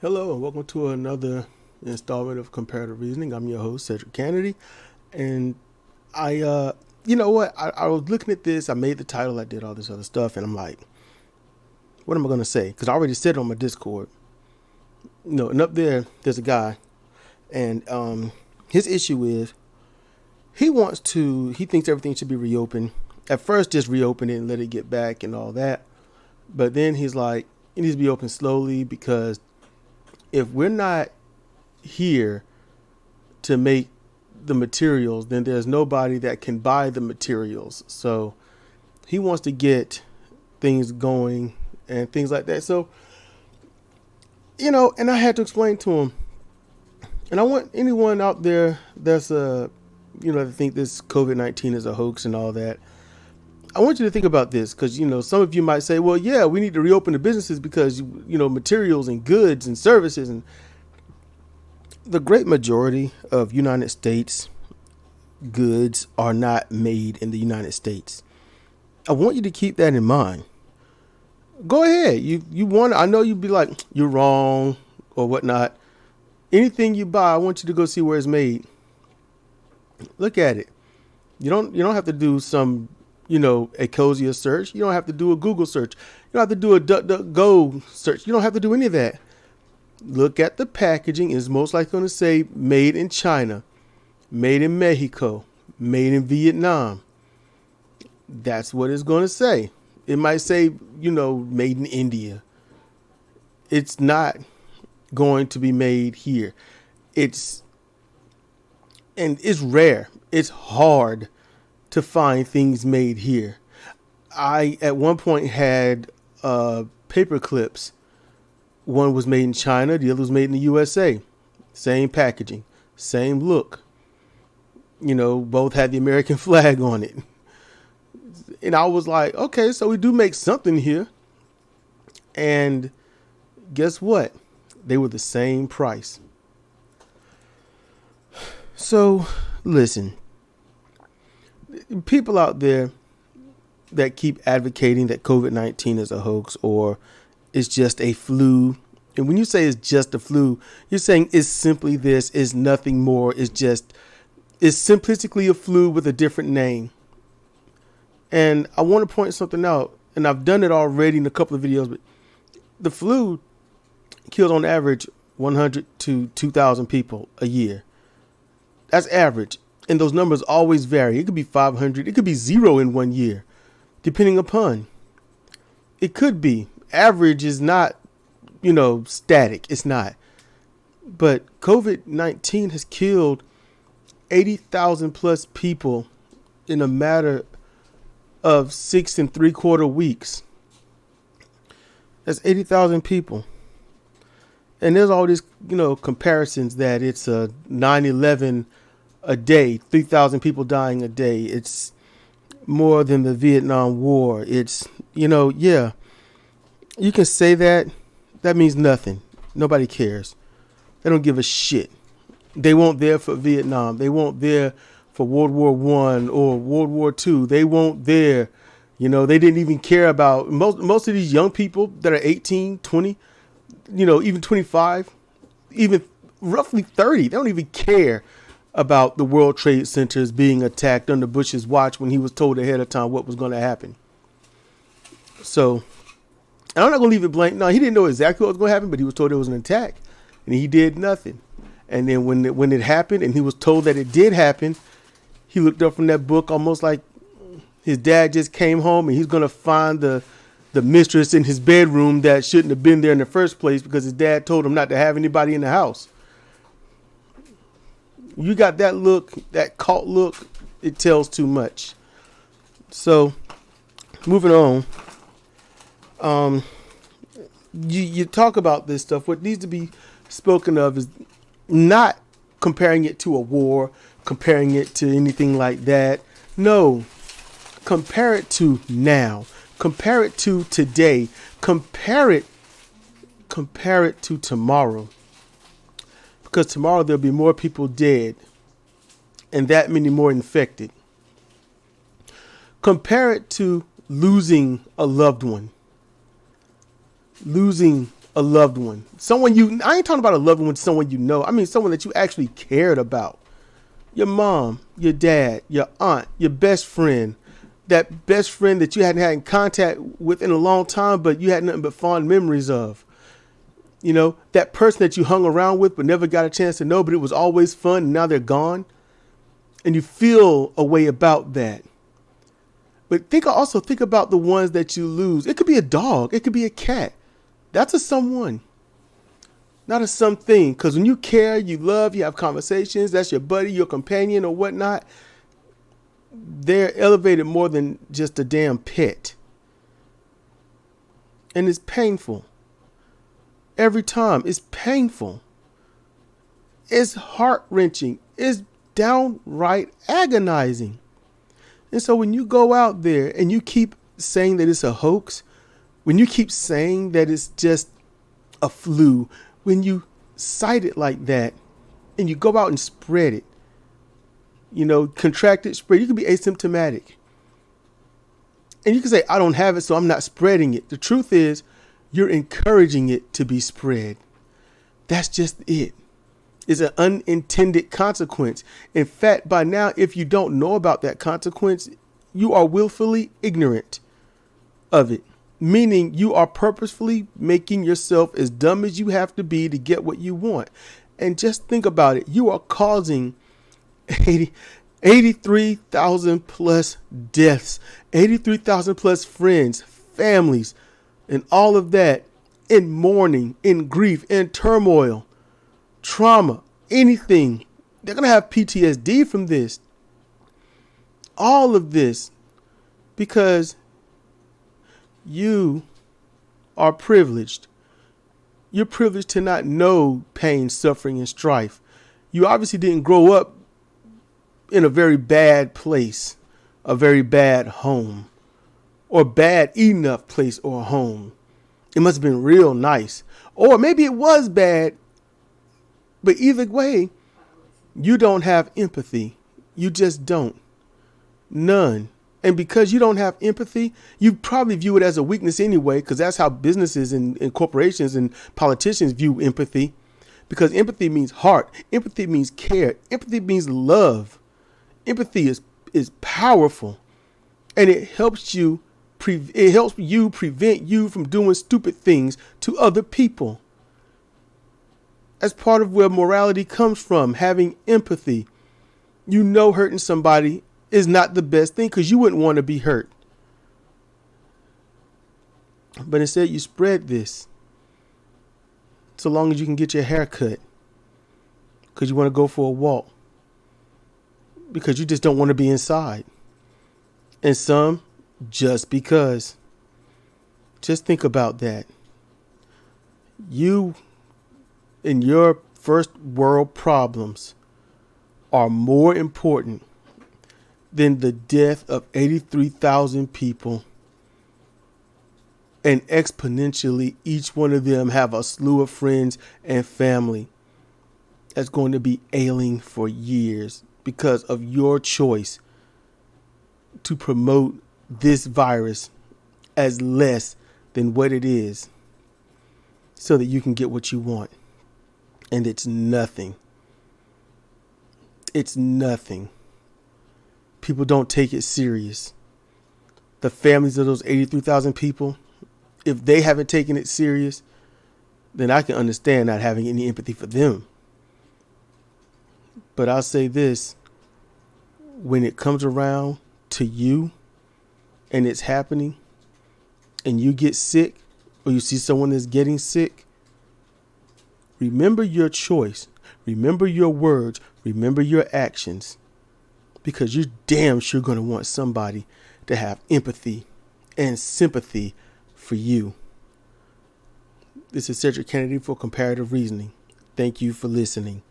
Hello and welcome to another installment of Comparative Reasoning. I'm your host, Cedric Kennedy. And you know what? I was looking at this. I made the title. I did all this other stuff. And I'm like, what am I going to say? Because I already said it on my Discord. And up there's a guy. And his issue is he thinks everything should be reopened. At first, just reopen it and let it get back and all that. But then he's like, it needs to be open slowly because if we're not here to make the materials, then there's nobody that can buy the materials. So he wants to get things going and things like that. So, and I had to explain to him, and I want anyone out there that's, that think this COVID-19 is a hoax and all that. I want you to think about this because, some of you might say, well, yeah, we need to reopen the businesses because, materials and goods and services, and the great majority of United States goods are not made in the United States. I want you to keep that in mind. Go ahead. I know you'd be like, you're wrong or whatnot. Anything you buy, I want you to go see where it's made. Look at it. You don't have to do some Ecosia search. You don't have to do a Google search. You don't have to do a DuckDuckGo search. You don't have to do any of that. Look at the packaging. It's most likely going to say made in China, made in Mexico, made in Vietnam. That's what it's going to say. It might say, made in India. It's not going to be made here. It's rare. It's hard to find things made here. I at one point had paper clips. One was made in China, the other was made in the USA. Same packaging, same look. Both had the American flag on it. And I was like, okay, so we do make something here. And guess what? They were the same price. So listen. People out there that keep advocating that COVID-19 is a hoax or it's just a flu. And when you say it's just a flu, you're saying it's simply this, it's nothing more. It's simplistically a flu with a different name. And I want to point something out, and I've done it already in a couple of videos, but the flu kills on average 100 to 2,000 people a year. That's average. And those numbers always vary. It could be 500. It could be 0 in 1 year, depending upon. It could be. Average is not, static. It's not. But COVID-19 has killed 80,000 plus people in a matter of 6 3/4 weeks. That's 80,000 people. And there's all these, comparisons that it's a 9/11 a day, 3,000 people dying a day. It's more than the Vietnam War. It's, yeah, you can say that. That means nothing. Nobody cares. They don't give a shit. They weren't there for Vietnam. They weren't there for World War I or World War II. They weren't there. They didn't even care about most of these young people that are 18, 20, even 25, even roughly 30. They don't even care about the World Trade Centers being attacked under Bush's watch when he was told ahead of time what was going to happen. So, and I'm not going to leave it blank. No, he didn't know exactly what was going to happen, but he was told there was an attack, and he did nothing. And then when it happened, and he was told that it did happen, he looked up from that book almost like his dad just came home, and he's going to find the mistress in his bedroom that shouldn't have been there in the first place because his dad told him not to have anybody in the house. You got that look, that cult look, it tells too much. So, moving on. You talk about this stuff. What needs to be spoken of is not comparing it to a war, comparing it to anything like that. No, compare it to now. Compare it to today. Compare it to tomorrow. Because tomorrow there'll be more people dead and that many more infected. Compare it to losing a loved one, losing a loved one, I ain't talking about a loved one, someone you know. I mean, someone that you actually cared about. Your mom, your dad, your aunt, your best friend, that best friend that you hadn't had in contact with in a long time, but you had nothing but fond memories of. You know, that person that you hung around with, but never got a chance to know, but it was always fun. And now they're gone. And you feel a way about that. But also think about the ones that you lose. It could be a dog. It could be a cat. That's a someone, not a something. Because when you care, you love, you have conversations, that's your buddy, your companion or whatnot. They're elevated more than just a damn pet. And it's painful. Every time. It's painful. It's heart-wrenching. It's downright agonizing. And so when you go out there and you keep saying that it's a hoax, when you keep saying that it's just a flu, when you cite it like that and you go out and spread it, you know, contract it, spread it, you can be asymptomatic. And you can say, I don't have it, so I'm not spreading it. The truth is, you're encouraging it to be spread. That's just it. It's an unintended consequence. In fact, by now, if you don't know about that consequence, you are willfully ignorant of it. Meaning you are purposefully making yourself as dumb as you have to be to get what you want. And just think about it. You are causing 83,000 plus deaths, 83,000 plus friends, families, and all of that in mourning, in grief, in turmoil, trauma, anything. They're going to have PTSD from this. All of this because you are privileged. You're privileged to not know pain, suffering, and strife. You obviously didn't grow up in a very bad place, a very bad home, or bad enough place or home. It must have been real nice. Or maybe it was bad. But either way, you don't have empathy. You just don't. None. And because you don't have empathy, you probably view it as a weakness anyway, because that's how businesses and corporations and politicians view empathy. Because empathy means heart. Empathy means care. Empathy means love. Empathy is powerful. And it helps you prevent you from doing stupid things to other people. That's part of where morality comes from, having empathy. You know hurting somebody is not the best thing because you wouldn't want to be hurt. But instead you spread this so long as you can get your hair cut because you want to go for a walk because you just don't want to be inside. And some just because. Just think about that. You and your first world problems are more important than the death of 83,000 people. And exponentially, each one of them have a slew of friends and family that's going to be ailing for years because of your choice to promote this virus as less than what it is so that you can get what you want. And it's nothing. It's nothing. People don't take it serious. The families of those 83,000 people, if they haven't taken it serious, then I can understand not having any empathy for them. But I'll say this, when it comes around to you and it's happening and you get sick or you see someone that's getting sick, remember your choice. Remember your words. Remember your actions. Because you're damn sure going to want somebody to have empathy and sympathy for you. This is Cedric Kennedy for Comparative Reasoning. Thank you for listening.